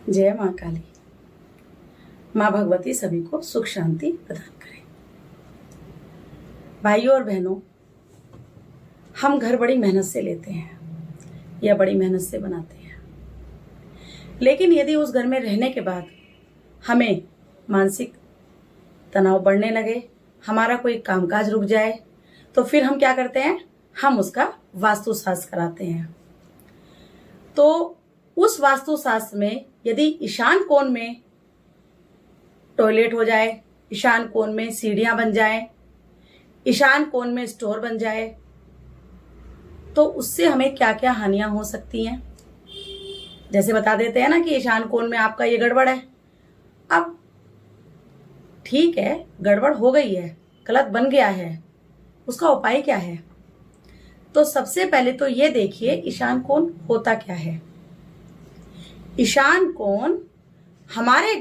जय माँ काली। माँ भगवती सभी को सुख शांति प्रदान करें। भाइयों और बहनों, हम घर बड़ी मेहनत से लेते हैं या बड़ी मेहनत से बनाते हैं, लेकिन यदि उस घर में रहने के बाद हमें मानसिक तनाव बढ़ने लगे, हमारा कोई कामकाज रुक जाए, तो फिर हम क्या करते हैं? हम उसका वास्तुशास्त्र कराते हैं। तो उस वास्तुशास्त्र में यदि ईशान कोण में टॉयलेट हो जाए, ईशान कोण में सीढ़ियां बन जाए, ईशान कोण में स्टोर बन जाए, तो उससे हमें क्या क्या हानियां हो सकती हैं। जैसे बता देते हैं ना कि ईशान कोण में आपका ये गड़बड़ है। अब ठीक है, गड़बड़ हो गई है, गलत बन गया है, उसका उपाय क्या है? तो सबसे पहले तो ये देखिए ईशान कोण होता क्या है। ईशान कोण हमारे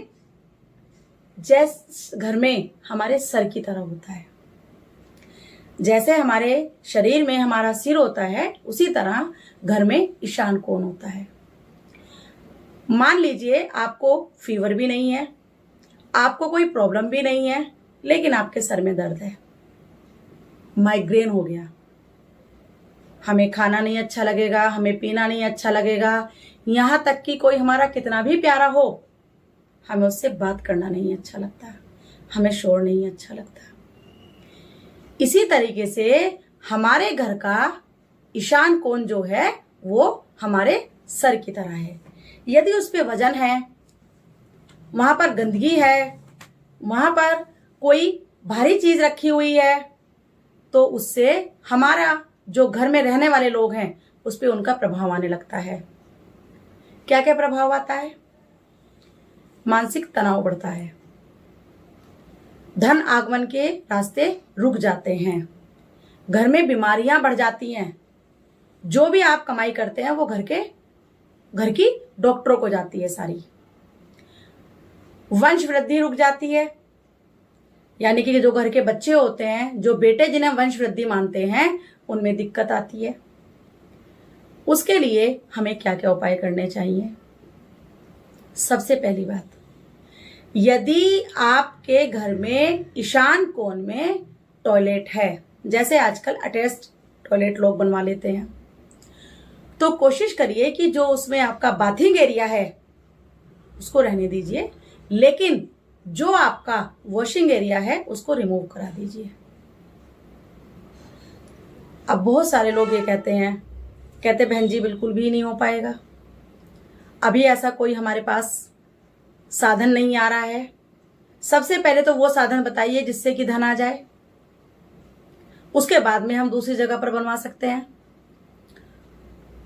घर में हमारे सर की तरह होता है। जैसे हमारे शरीर में हमारा सिर होता है, उसी तरह घर में ईशान कोण होता है। मान लीजिए आपको फीवर भी नहीं है, आपको कोई प्रॉब्लम भी नहीं है, लेकिन आपके सर में दर्द है, माइग्रेन हो गया, हमें खाना नहीं अच्छा लगेगा, हमें पीना नहीं अच्छा लगेगा, यहां तक कि कोई हमारा कितना भी प्यारा हो, हमें उससे बात करना नहीं अच्छा लगता, हमें शोर नहीं अच्छा लगता। इसी तरीके से हमारे घर का ईशान कोण जो है वो हमारे सर की तरह है। यदि उस पे वजन है, वहां पर गंदगी है, वहां पर कोई भारी चीज रखी हुई है, तो उससे हमारा जो घर में रहने वाले लोग हैं उस पे उनका प्रभाव आने लगता है। क्या क्या प्रभाव आता है? मानसिक तनाव बढ़ता है, धन आगमन के रास्ते रुक जाते हैं, घर में बीमारियां बढ़ जाती हैं, जो भी आप कमाई करते हैं वो घर की डॉक्टरों को जाती है सारी, वंश वृद्धि रुक जाती है, यानी कि जो घर के बच्चे होते हैं, जो बेटे जिन्हें वंश वृद्धि मानते हैं, उनमें दिक्कत आती है। उसके लिए हमें क्या क्या उपाय करने चाहिए? सबसे पहली बात, यदि आपके घर में ईशान कोण में टॉयलेट है, जैसे आजकल अटैच्ड टॉयलेट लोग बनवा लेते हैं, तो कोशिश करिए कि जो उसमें आपका बाथिंग एरिया है उसको रहने दीजिए, लेकिन जो आपका वॉशिंग एरिया है उसको रिमूव करा दीजिए। अब बहुत सारे लोग ये कहते बहन जी बिल्कुल भी नहीं हो पाएगा, अभी ऐसा कोई हमारे पास साधन नहीं आ रहा है। सबसे पहले तो वो साधन बताइए जिससे कि धन आ जाए, उसके बाद में हम दूसरी जगह पर बनवा सकते हैं।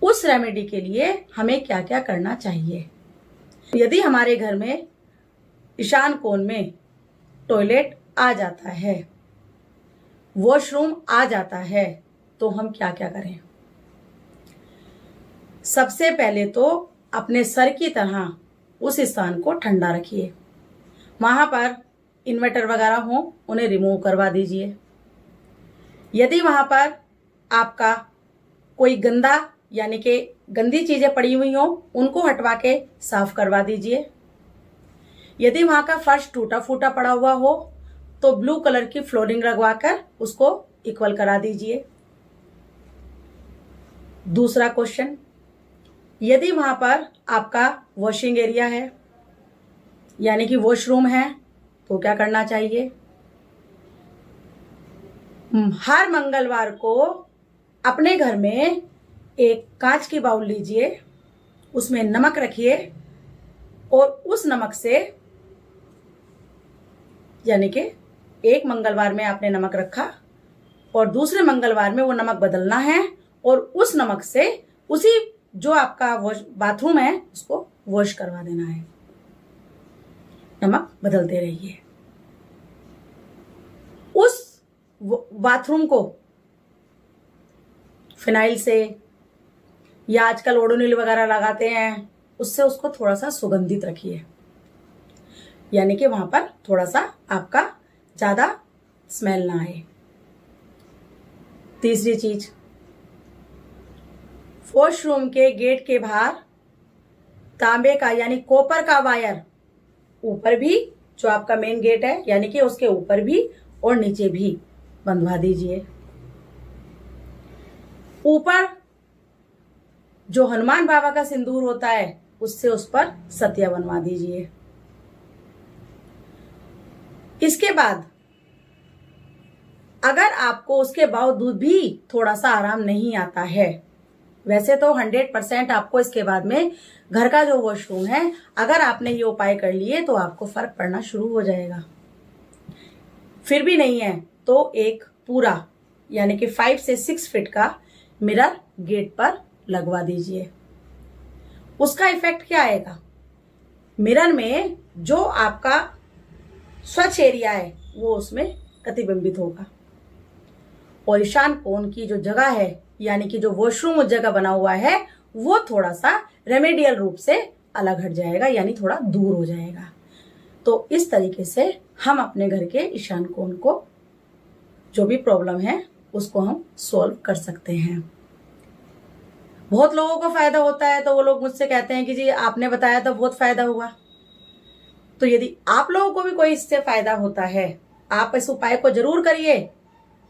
उस रेमेडी के लिए हमें क्या क्या करना चाहिए? यदि हमारे घर में ईशान कोण में टॉयलेट आ जाता है, वॉशरूम आ जाता है, तो हम क्या क्या करें? सबसे पहले तो अपने सर की तरह उस स्थान को ठंडा रखिए, वहां पर इन्वर्टर वगैरह हो उन्हें रिमूव करवा दीजिए। यदि वहां पर आपका कोई गंदा यानी कि गंदी चीजें पड़ी हुई हो, उनको हटवा के साफ करवा दीजिए। यदि वहां का फर्श टूटा फूटा पड़ा हुआ हो तो ब्लू कलर की फ्लोरिंग लगवाकर उसको इक्वल करा दीजिए। दूसरा क्वेश्चन, यदि वहां पर आपका वॉशिंग एरिया है यानी कि वॉशरूम है, तो क्या करना चाहिए? हर मंगलवार को अपने घर में एक कांच की बाउल लीजिए, उसमें नमक रखिए और उस नमक से, यानी कि एक मंगलवार में आपने नमक रखा और दूसरे मंगलवार में वो नमक बदलना है और उस नमक से उसी जो आपका बाथरूम है उसको वॉश करवा देना है। नमक बदलते रहिए। उस बाथरूम को फिनाइल से या आजकल ओडोनिल वगैरह लगाते हैं, उससे उसको थोड़ा सा सुगंधित रखिए, यानी कि वहां पर थोड़ा सा आपका ज्यादा स्मेल ना आए। तीसरी चीज, वॉशरूम के गेट के बाहर तांबे का यानी कॉपर का वायर ऊपर भी, जो आपका मेन गेट है यानी कि उसके ऊपर भी और नीचे भी बंधवा दीजिए। ऊपर जो हनुमान बाबा का सिंदूर होता है उससे उस पर सतिया बनवा दीजिए। इसके बाद अगर आपको उसके बावजूद भी थोड़ा सा आराम नहीं आता है, वैसे तो 100% आपको इसके बाद में घर का जो वॉशरूम है, अगर आपने ये उपाय कर लिए तो आपको फर्क पड़ना शुरू हो जाएगा। फिर भी नहीं है तो एक पूरा यानी कि 5 से 6 फीट का मिरर गेट पर लगवा दीजिए। उसका इफेक्ट क्या आएगा, मिरर में जो आपका स्वच्छ एरिया है वो उसमें प्रतिबिंबित होगा और ईशान कोण की जो जगह है यानी कि जो वॉशरूम उस जगह बना हुआ है वो थोड़ा सा रेमेडियल रूप से अलग हट जाएगा यानी थोड़ा दूर हो जाएगा। तो इस तरीके से हम अपने घर के ईशान कोण को जो भी प्रॉब्लम है उसको हम सॉल्व कर सकते हैं। बहुत लोगों को फायदा होता है तो वो लोग मुझसे कहते हैं कि जी आपने बताया तो बहुत फायदा हुआ। तो यदि आप लोगों को भी कोई इससे फायदा होता है, आप इस उपाय को जरूर करिए,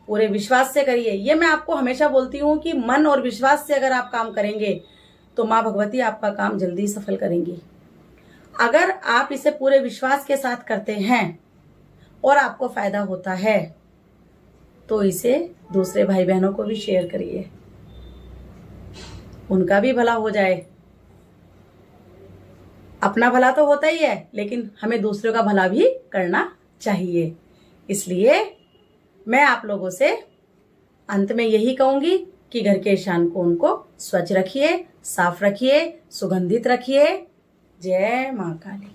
पूरे विश्वास से करिए। ये मैं आपको हमेशा बोलती हूँ कि मन और विश्वास से अगर आप काम करेंगे तो माँ भगवती आपका काम जल्दी सफल करेंगी। अगर आप इसे पूरे विश्वास के साथ करते हैं और आपको फायदा होता है तो इसे दूसरे भाई बहनों को भी शेयर करिए, उनका भी भला हो जाए। अपना भला तो होता ही है लेकिन हमें दूसरों का भला भी करना चाहिए। इसलिए मैं आप लोगों से अंत में यही कहूंगी कि घर के ईशान कोण को स्वच्छ रखिए, साफ रखिए, सुगंधित रखिए। जय मां काली।